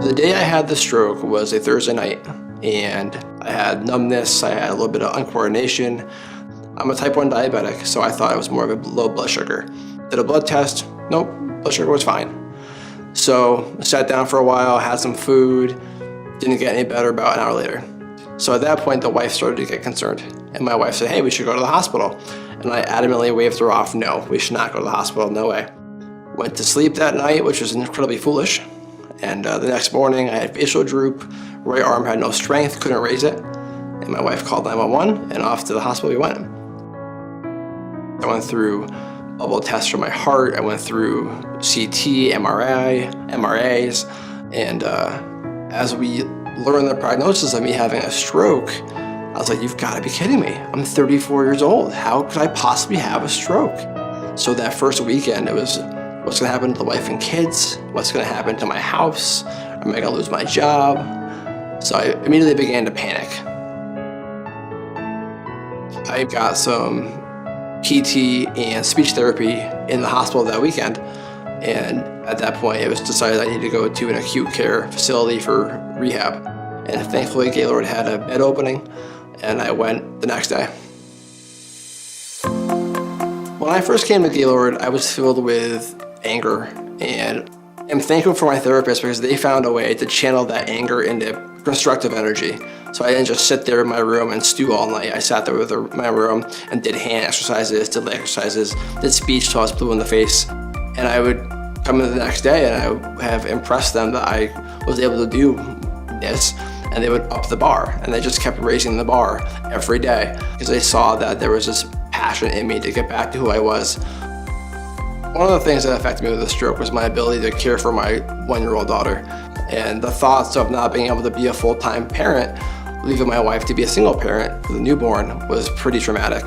The day I had the stroke was a Thursday night, and I had numbness, I had a little bit of uncoordination. I'm a type 1 diabetic, so I thought it was more of a low blood sugar. Did a blood test, nope, blood sugar was fine. So I sat down for a while, had some food, didn't get any better about an hour later. So at that point, the wife started to get concerned, and my wife said, hey, we should go to the hospital. And I adamantly waved her off, no, we should not go to the hospital, no way. Went to sleep that night, which was incredibly foolish. And the next morning, I had facial droop, right arm had no strength, couldn't raise it. And my wife called 911, and off to the hospital we went. I went through bubble tests for my heart, I went through CT, MRAs, and as we learned the prognosis of me having a stroke, I was like, you've got to be kidding me. I'm 34 years old. How could I possibly have a stroke? So that first weekend, it was, what's going to happen to the wife and kids? What's going to happen to my house? Am I going to lose my job? So I immediately began to panic. I got some PT and speech therapy in the hospital that weekend. And at that point, it was decided I needed to go to an acute care facility for rehab. And thankfully, Gaylord had a bed opening, and I went the next day. When I first came to Gaylord, I was filled with anger, and I'm thankful for my therapist because they found a way to channel that anger into constructive energy. So I didn't just sit there in my room and stew all night. I sat there in my room and did hand exercises, did leg exercises, did speech till I was blue in the face. And I would come in the next day and I would have impressed them that I was able to do this, and they would up the bar, and they just kept raising the bar every day because they saw that there was this passion in me to get back to who I was. One of the things that affected me with the stroke was my ability to care for my 1-year-old daughter, and the thoughts of not being able to be a full-time parent, leaving my wife to be a single parent with a newborn, was pretty traumatic.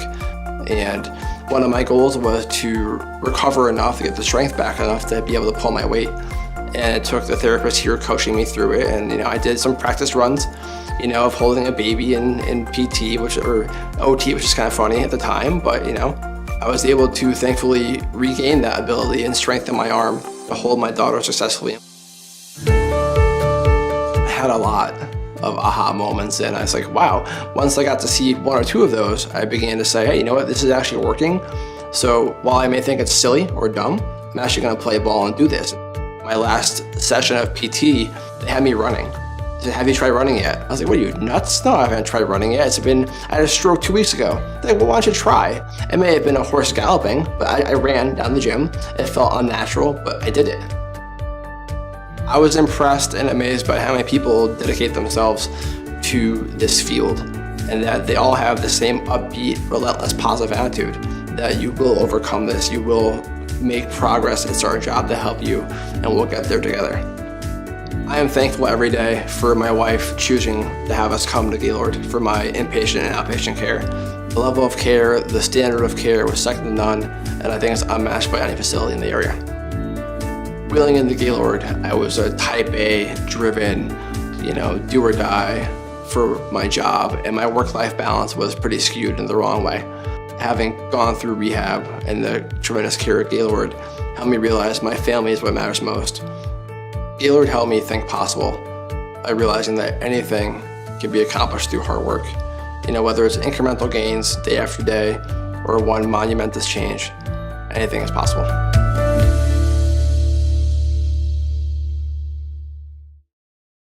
And one of my goals was to recover enough to get the strength back enough to be able to pull my weight. And it took the therapist here coaching me through it. And I did some practice runs, of holding a baby in PT, or OT, which is kind of funny at the time. But I was able to thankfully regain that ability and strengthen my arm to hold my daughter successfully. I had a lot of aha moments, and I was like, wow. Once I got to see 1 or 2 of those, I began to say, hey, you know what, this is actually working. So while I may think it's silly or dumb, I'm actually gonna play ball and do this. My last session of PT, they had me running. They said, have you tried running yet? I was like, what are you, nuts? No, I haven't tried running yet. I had a stroke 2 weeks ago. They're like, well, why don't you try? It may have been a horse galloping, but I ran down the gym. It felt unnatural, but I did it. I was impressed and amazed by how many people dedicate themselves to this field, and that they all have the same upbeat, relentless, positive attitude, that you will overcome this, you will make progress. It's our job to help you, and we'll get there together. I am thankful every day for my wife choosing to have us come to Gaylord for my inpatient and outpatient care. The level of care, the standard of care was second to none, and I think it's unmatched by any facility in the area. Wheeling into Gaylord, I was a type A driven, do or die for my job, and my work-life balance was pretty skewed in the wrong way. Having gone through rehab and the tremendous care at Gaylord helped me realize my family is what matters most. Gaylord helped me think possible by realizing that anything can be accomplished through hard work. Whether it's incremental gains day after day or one monumentous change, anything is possible.